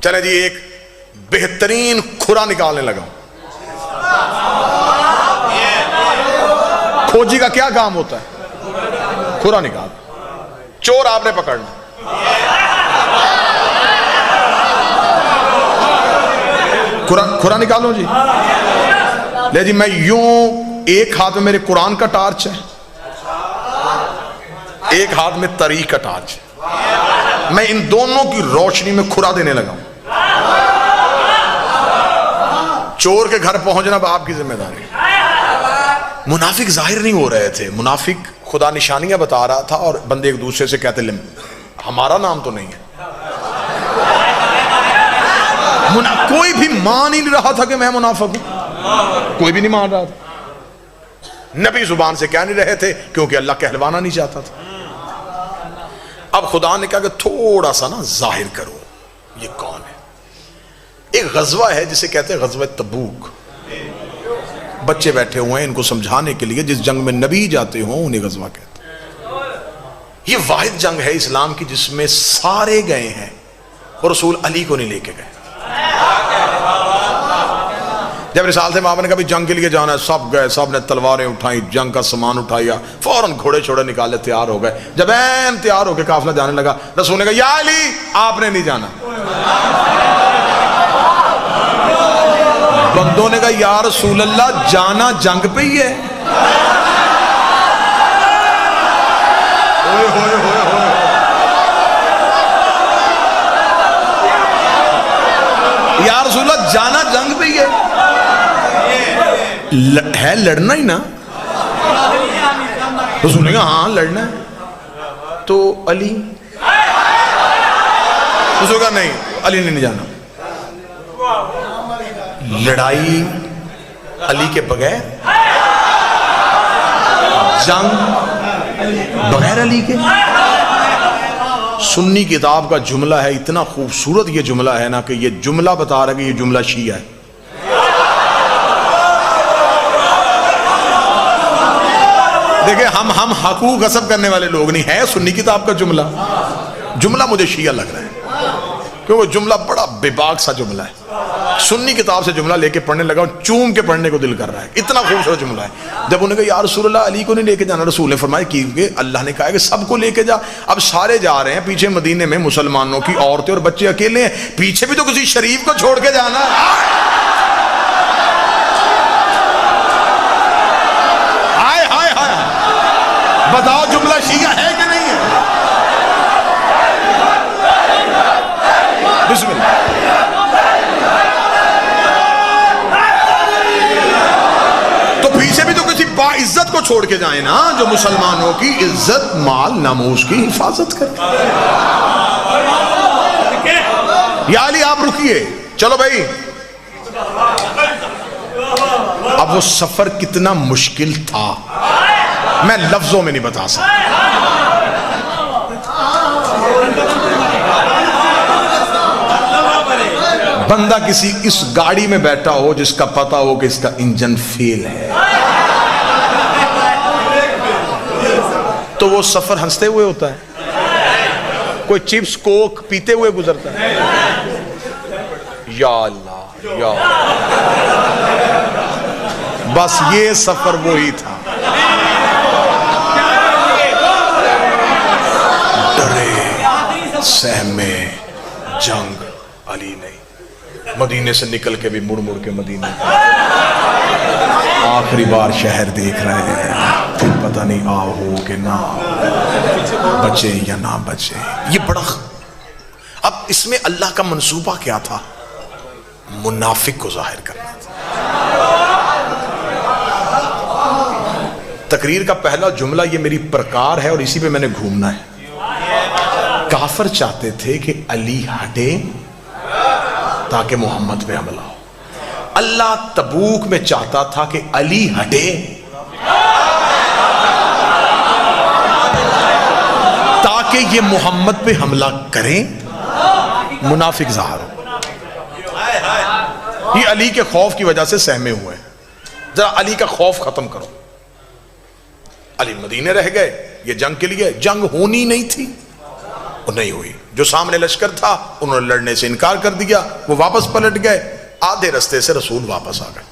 چلے جی ایک بہترین کھرا نکالنے لگا. کھوجی کا کیا کام ہوتا ہے؟ کھرا نکال. چور آپ نے پکڑنا، کھرا نکالو جی. لے جی میں یوں، ایک ہاتھ میں میرے قرآن کا ٹارچ ہے، ایک ہاتھ میں تاریخ کا ٹارچ ہے. میں ان دونوں کی روشنی میں کھرا دینے لگا ہوں. چور کے گھر پہنچنا اب آپ کی ذمہ داری. منافق ظاہر نہیں ہو رہے تھے. منافق خدا نشانیاں بتا رہا تھا اور بندے ایک دوسرے سے کہتے ہمارا نام تو نہیں ہے. کوئی بھی مان ہی نہیں رہا تھا کہ میں منافق ہوں. کوئی بھی نہیں مان رہا تھا. نبی زبان سے کہہ نہیں رہے تھے کیونکہ اللہ کہلوانا نہیں چاہتا تھا. اب خدا نے کہا کہ تھوڑا سا نا ظاہر کرو یہ کون ہے. ایک غزوہ ہے جسے کہتے ہیں غزوہ تبوک. بچے بیٹھے ہوئے ہیں ان کو سمجھانے کے لیے، جس جنگ میں نبی جاتے ہوں انہیں غزوہ کہتے ہیں. یہ واحد جنگ ہے اسلام کی جس میں سارے گئے ہیں اور رسول علی کو نہیں لے کے گئے. جب رسالت مآب نے کہا جنگ کے لیے جانا ہے، سب گئے، سب نے تلواریں اٹھائیں، جنگ کا سامان اٹھایا، فوراً گھوڑے چھوڑے نکالے، تیار ہو گئے. جب تیار ہو کے قافلہ جانے لگا، رسول نے کہا یا علی آپ نے نہیں جانا. بندوں نے کہا یا رسول اللہ جانا جنگ پہ ہی ہے. یا رسول اللہ جانا جنگ پہ ہی ہے لڑنا ہی نا. رسول نے کہا ہاں لڑنا ہے. تو علی، رسول کہا نہیں علی نے نہیں جانا. لڑائی علی کے بغیر، جنگ بغیر علی کے. سنی کتاب کا جملہ ہے، اتنا خوبصورت یہ جملہ ہے نا کہ یہ جملہ بتا رہا ہے کہ یہ جملہ شیعہ ہے. دیکھیں ہم حقوق غصب کرنے والے لوگ نہیں ہیں. سنی کتاب کا جملہ مجھے شیعہ لگ رہا ہے کیونکہ جملہ بڑا بے باک سا جملہ ہے. سنی کتاب سے جملہ لے کے پڑھنے لگا، چوم کے پڑھنے کو دل کر رہا ہے، اتنا خوبصورت جملہ ہے. جب انہوں نے کہا یا رسول اللہ علی کو نہیں لے کے جانا، رسول نے فرمایا کیونکہ اللہ نے کہا کہ سب کو لے کے جا. اب سارے جا رہے ہیں، پیچھے مدینے میں مسلمانوں کی عورتیں اور بچے اکیلے ہیں، پیچھے بھی تو کسی شریف کو چھوڑ کے جانا. ہائے ہائے ہائے، بتاؤ جملہ شیعہ ہے کہ نہیں ہے؟ بسم اللہ. تو پیچھے بھی تو کسی باعزت کو چھوڑ کے جائیں نا، جو مسلمانوں کی عزت مال ناموس کی حفاظت کرے. یا علی آپ رکیے، چلو بھائی. اب وہ سفر کتنا مشکل تھا میں لفظوں میں نہیں بتا سکتا. بندہ کسی اس گاڑی میں بیٹھا ہو جس کا پتہ ہو کہ اس کا انجن فیل ہے، تو وہ سفر ہنستے ہوئے ہوتا ہے. کوئی چپس کوک پیتے ہوئے گزرتا ہے. یا اللہ یا بس یہ سفر وہی تھا. ڈرے سہمے جنگ علی نہیں. مدینے سے نکل کے بھی مڑ مڑ کے مدینے آخری بار شہر دیکھ رہے ہیں، پھر پتہ نہیں آؤ ہو کہ نہ بچے یا نہ بچے. یہ بڑا اب اس میں اللہ کا منصوبہ کیا تھا؟ منافق کو ظاہر کرنا تھا. تقریر کا پہلا جملہ یہ میری پرکار ہے اور اسی پہ میں نے گھومنا ہے. کافر چاہتے تھے کہ علی ہٹے تاکہ محمد پہ حملہ ہو. اللہ تبوک میں چاہتا تھا کہ علی ہٹے تاکہ یہ محمد پہ حملہ کریں. منافق ظاہر ہو. یہ علی کے خوف کی وجہ سے سہمے ہوئے ہیں. ذرا علی کا خوف ختم کرو. علی مدینے رہ گئے. یہ جنگ کے لیے جنگ ہونی نہیں تھی اور نہیں ہوئی. جو سامنے لشکر تھا انہوں نے لڑنے سے انکار کر دیا، وہ واپس پلٹ گئے، آدھے رستے سے رسول واپس آ گئے۔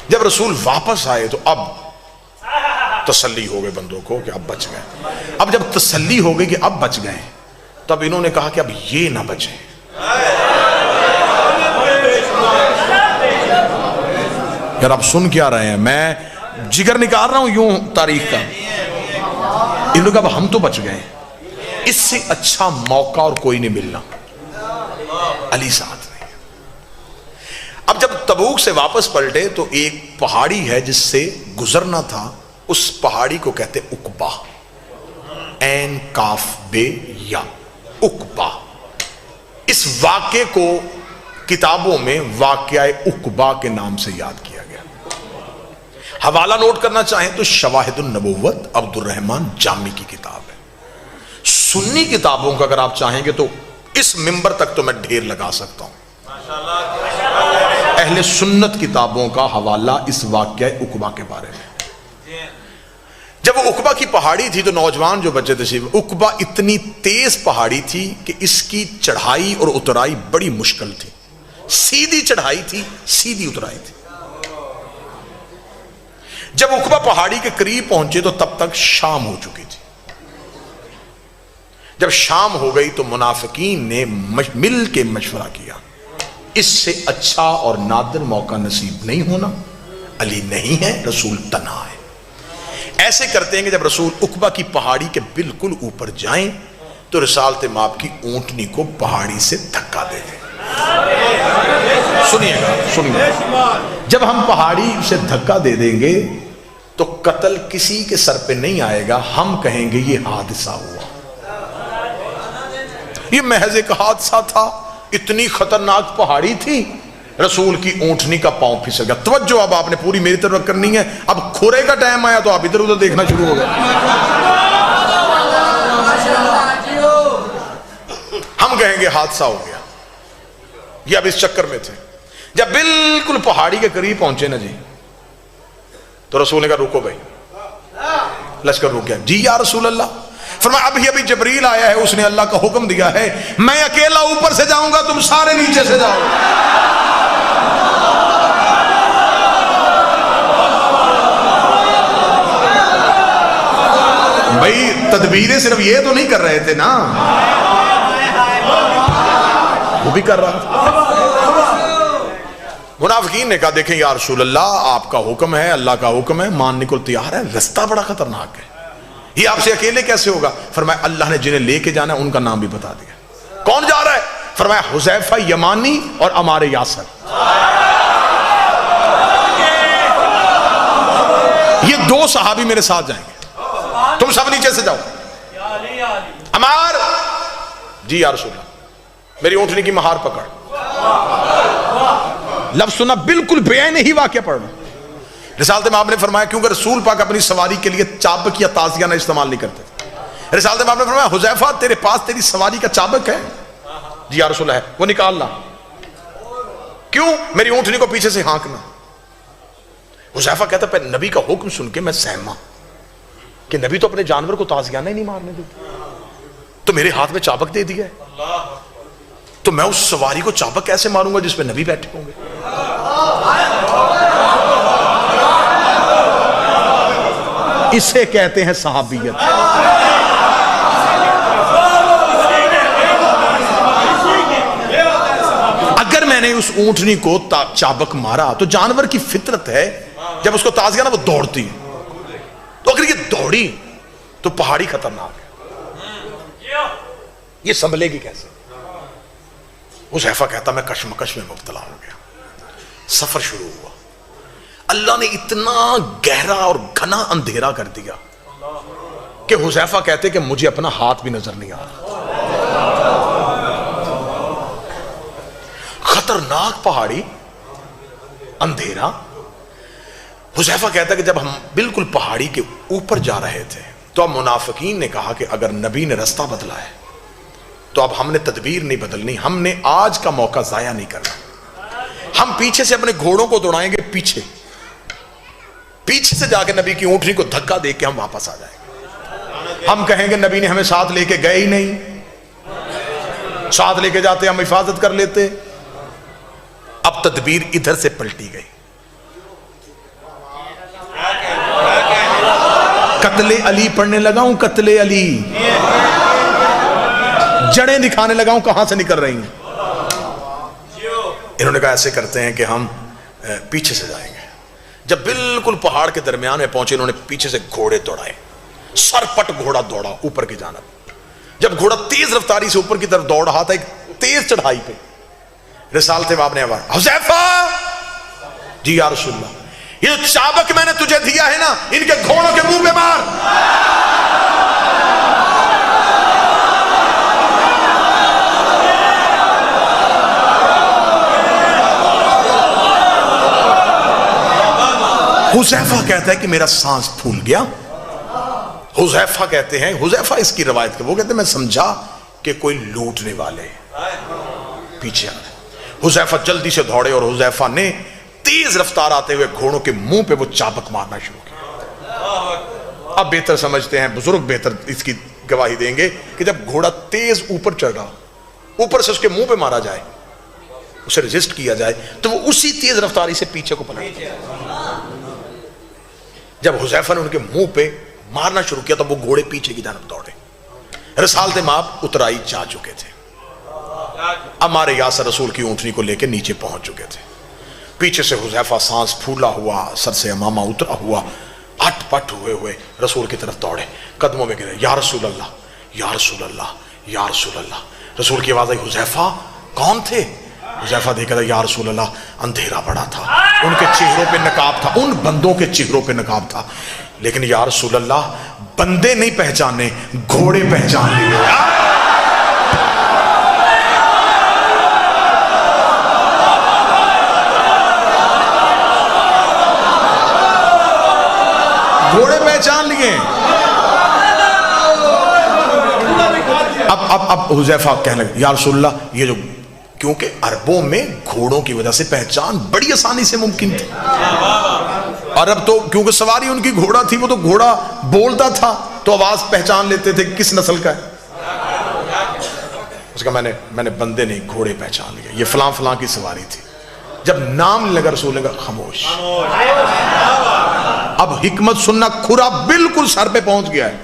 جب رسول واپس آئے تو اب تسلی ہو گئے بندوں کو کہ اب بچ گئے۔ اب جب تسلی ہو گئی کہ اب بچ گئے، تب انہوں نے کہا کہ اب یہ نہ بچیں۔ یار آپ سن کیا رہے ہیں؟ میں جگر نکال رہا ہوں یوں تاریخ کا۔ انہوں نے کہا اب ہم تو بچ گئے، اس سے اچھا موقع اور کوئی نہیں ملنا، علی ساتھ نہیں۔ اب جب تبوک سے واپس پلٹے تو ایک پہاڑی ہے جس سے گزرنا تھا، اس پہاڑی کو کہتے عقبہ، عین کاف بے یا، عقبہ۔ اس واقعے کو کتابوں میں واقعہ عقبہ کے نام سے یاد کیا گیا۔ حوالہ نوٹ کرنا چاہیں تو شواہد النبوت عبد الرحمن جامی کی کتاب ہے۔ سنی کتابوں کا اگر آپ چاہیں گے تو اس منبر تک تو میں ڈھیر لگا سکتا ہوں، اہل سنت کتابوں کا حوالہ اس واقعہ عقبہ کے بارے میں۔ جب وہ عقبہ کی پہاڑی تھی تو نوجوان جو بچے تھے، عقبہ اتنی تیز پہاڑی تھی کہ اس کی چڑھائی اور اترائی بڑی مشکل تھی، سیدھی چڑھائی تھی، سیدھی اترائی تھی۔ جب عقبہ پہاڑی کے قریب پہنچے تو تب تک شام ہو چکی تھی۔ جب شام ہو گئی تو منافقین نے مل کے مشورہ کیا، اس سے اچھا اور نادر موقع نصیب نہیں ہونا، علی نہیں ہے، رسول تنہا ہے۔ ایسے کرتے ہیں کہ جب رسول عقبہ کی پہاڑی کے بالکل اوپر جائیں تو رسالت مآب کی اونٹنی کو پہاڑی سے دھکا دے دیں۔ سنیے گا، جب ہم پہاڑی سے دھکا دے دیں گے تو قتل کسی کے سر پہ نہیں آئے گا، ہم کہیں گے یہ حادثہ ہوا، یہ محض ایک حادثہ تھا۔ اتنی خطرناک پہاڑی تھی، رسول کی اونٹنی کا پاؤں پھسل گیا۔ توجہ اب آپ نے پوری میری طرف کرنی ہے، اب کھورے کا ٹائم آیا تو آپ ادھر ادھر دیکھنا شروع ہو گئے۔ ہم کہیں گے حادثہ ہو گیا، یہ اب اس چکر میں تھے۔ جب بالکل پہاڑی کے قریب پہنچے نا جی، تو رسول نے کہا رکو بھائی، لشکر رک گیا۔ جی یا رسول اللہ، فرمایا ابھی جبریل آیا ہے، اس نے اللہ کا حکم دیا ہے، میں اکیلا اوپر سے جاؤں گا، تم سارے نیچے سے جاؤ۔ بھائی تدبیریں صرف یہ تو نہیں کر رہے تھے نا، وہ بھی کر رہا تھا۔ منافقین نے کہا دیکھیں یا رسول اللہ، آپ کا حکم ہے، اللہ کا حکم ہے، ماننے کو تیار ہے، رستہ بڑا خطرناک ہے، یہ آپ سے اکیلے کیسے ہوگا؟ فرمایا اللہ نے جنہیں لے کے جانا ہے ان کا نام بھی بتا دیا۔ کون جا رہا ہے؟ فرمایا حذیفہ یمانی اور عمار یاسر، یہ دو صحابی میرے ساتھ جائیں گے، تم سب نیچے سے جاؤ۔ عمار، جی یا رسول اللہ، میری اونٹنی کی مہار پکڑ۔ لفظ سنا، بالکل بیان ہی واقعہ پڑھنا۔ رسالت مآب نے فرمایا کیونکہ رسول پاک اپنی سواری کے لیے چابک یا تازیہ نہ استعمال نہیں کرتے تھے، رسالت مآب نے فرمایا حذیفہ تیرے پاس تیری سواری کا چابک ہے؟ جی یا رسول اللہ ہے، وہ نکال لا۔ کیوں؟ میری اونٹنی کو پیچھے سے ہانکنا۔ حذیفہ کہتا ہے نبی کا حکم سن کے میں سہما کہ نبی تو اپنے جانور کو تازیانہ ہی نہیں مارنے دیتے، تو میرے ہاتھ میں چابک دے دیا ہے، تو میں اس سواری کو چابک کیسے ماروں گا جس پہ نبی بیٹھے ہوں گے؟ اسے کہتے ہیں صحابیت۔ اگر میں نے اس اونٹنی کو چابک مارا تو جانور کی فطرت ہے جب اس کو تازیانہ وہ دوڑتی ہے، تو اگر یہ دوڑی تو پہاڑی خطرناک ہے، یہ سنبھلے گی کیسے؟ حذیفہ کہتا میں کشمکش میں مبتلا ہو گیا، سفر شروع ہوا، اللہ نے اتنا گہرا اور گھنا اندھیرا کر دیا کہ حذیفہ کہتے کہ مجھے اپنا ہاتھ بھی نظر نہیں آ رہا۔ خطرناک پہاڑی، اندھیرا۔ حذیفہ کہتا کہ جب ہم بالکل پہاڑی کے اوپر جا رہے تھے تو اب منافقین نے کہا کہ اگر نبی نے رستہ بدلا ہے تو اب ہم نے تدبیر نہیں بدلنی، ہم نے آج کا موقع ضائع نہیں کرنا، ہم پیچھے سے اپنے گھوڑوں کو دوڑائیں گے، پیچھے سے جا کے نبی کی اونٹنی کو دھکا دے کے ہم واپس آ جائیں گے، ہم کہیں گے نبی نے ہمیں ساتھ لے کے گئے ہی نہیں، ساتھ لے کے جاتے، ہم حفاظت کر لیتے. اب تدبیر ادھر سے پلٹی گئی. قتل علی پڑھنے لگا ہوں، قتل علی، جڑیں دکھانے لگا ہوں کہاں سے نکل رہی ہیں. انہوں نے کہا ایسے کرتے ہیں کہ ہم پیچھے سے جائیں گے. جب بالکل پہاڑ کے درمیان میں پہنچے انہوں نے پیچھے سے گھوڑے دوڑائے، سر پٹ گھوڑا دوڑا اوپر کی جانب. جب گھوڑا تیز رفتاری سے اوپر کی طرف دوڑ رہا تھا ایک تیز چڑھائی پہ، رسالت باب نے آواز، حذیفہ، جی یا رسول اللہ، یہ جو چابک میں نے تجھے دیا ہے نا، ان کے گھوڑوں کے منہ پہ مار. حذیفہ کہتا ہے کہ میرا سانس پھول گیا. حذیفہ کہتے ہیں، حذیفہ اس کی روایت کے وہ کہتے ہیں میں سمجھا کہ کوئی لوٹنے والے پیچھے آ رہے. حذیفہ جلدی سے دوڑے اور حذیفہ نے تیز رفتار آتے ہوئے گھوڑوں کے منہ پہ وہ چابک مارنا شروع کیا. اب بہتر سمجھتے ہیں بزرگ، بہتر اس کی گواہی دیں گے کہ جب گھوڑا تیز اوپر چڑھ رہا، اوپر سے اس کے منہ پہ مارا جائے، اسے ریزسٹ کیا جائے، تو وہ اسی تیز رفتاری سے پیچھے کو پلٹ. جب حذیفہ نے ان کے منہ پہ مارنا شروع کیا تو وہ گھوڑے پیچھے کی جانب دوڑے. رسالت ماب اترائی جا چکے تھے، ہمارے یاسر رسول کی اونٹنی کو لے کے نیچے پہنچ چکے تھے. پیچھے سے حذیفہ سانس پھولا ہوا، سر سے امامہ اترا ہوا، اٹ پٹ ہوئے ہوئے رسول کی طرف دوڑے، قدموں میں گرے، یا رسول اللہ، یا رسول اللہ، یا رسول اللہ. رسول کی آواز آئی، حذیفہ کون تھے؟ حذیفہ دیکھا تھا، یا رسول اللہ اندھیرا پڑا تھا، ان کے چہروں پہ نقاب تھا، ان بندوں کے چہروں پہ نقاب تھا، لیکن یا رسول اللہ بندے نہیں پہچانے، گھوڑے پہچان لیے. گھوڑے پہچان لیے. اب حذیفہ کہنے لگے، یا رسول اللہ یہ جو، کیونکہ عربوں میں گھوڑوں کی وجہ سے پہچان بڑی آسانی سے ممکن تھی. عرب تو کیونکہ سواری ان کی گھوڑا تھی، وہ تو گھوڑا بولتا تھا تو آواز پہچان لیتے تھے کس نسل کا ہے. اس کا میں نے بندے نہیں گھوڑے پہچان لیے، یہ فلاں فلاں کی سواری تھی. جب نام لگا رسول نے کہا خاموش. اب حکمت سننا، کھرا بالکل سر پہ پہنچ گیا ہے.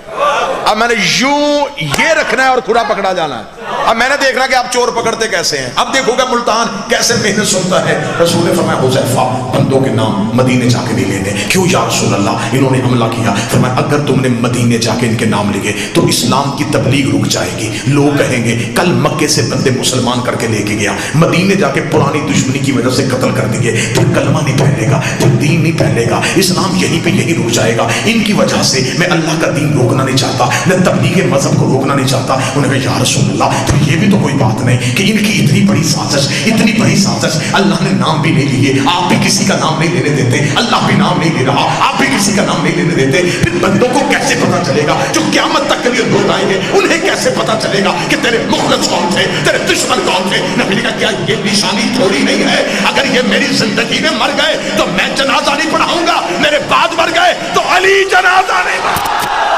اب میں نے یوں یہ رکھنا ہے اور کھرا پکڑا جانا ہے. اب میں نے دیکھنا کہ آپ چور پکڑتے کیسے ہیں. اب دیکھو گا ملتان کیسے محنت سنتا ہے. رسول نے فرمایا حذیفہ بندوں کے نام مدینے جا کے نہیں لینے. کیوں یا رسول اللہ؟ انہوں نے حملہ کیا. فرمایا اگر تم نے مدینے جا کے ان کے نام لیے تو اسلام کی تبلیغ رک جائے گی. لوگ کہیں گے کل مکے سے بندے مسلمان کر کے لے کے گیا، مدینے جا کے پرانی دشمنی کی وجہ سے قتل کر دیے، پھر کلمہ نہیں پھیلے گا، پھر دین نہیں پھیلے گا، اسلام یہیں پہ یہیں رک جائے گا. ان کی وجہ سے میں اللہ کا دین روکنا نہیں چاہتا، میں تبلیغ مذہب کو روکنا نہیں چاہتا. انہوں نے کہا یا رسول اللہ تو یہ بھی تو کوئی بات نہیں کہ ان کی اتنی بڑی سازش، اتنی بڑی سازش، اللہ نے نام بھی نہیں لیے، آپ بھی کسی کا نام نہیں لینے دیتے، اللہ بھی نام نہیں لے رہا، آپ بھی کسی کا نام نہیں لینے دیتے. پھر بندوں کو کیسے پتا چلے گا جو قیامت تک کے لیے لوگ آئیں گے، انہیں کیسے پتا چلے گا کہ تیرے مخلص کون تھے، تیرے دشمن کون تھے؟ نبی نے کہا کیا یہ نشانی تھوڑی نہیں ہے؟ اگر یہ میری زندگی میں مر گئے تو میں جنازہ نہیں پڑھاؤں گا، میرے بعد مر گئے تو علی جنازہ نہیں پڑھاؤں گا.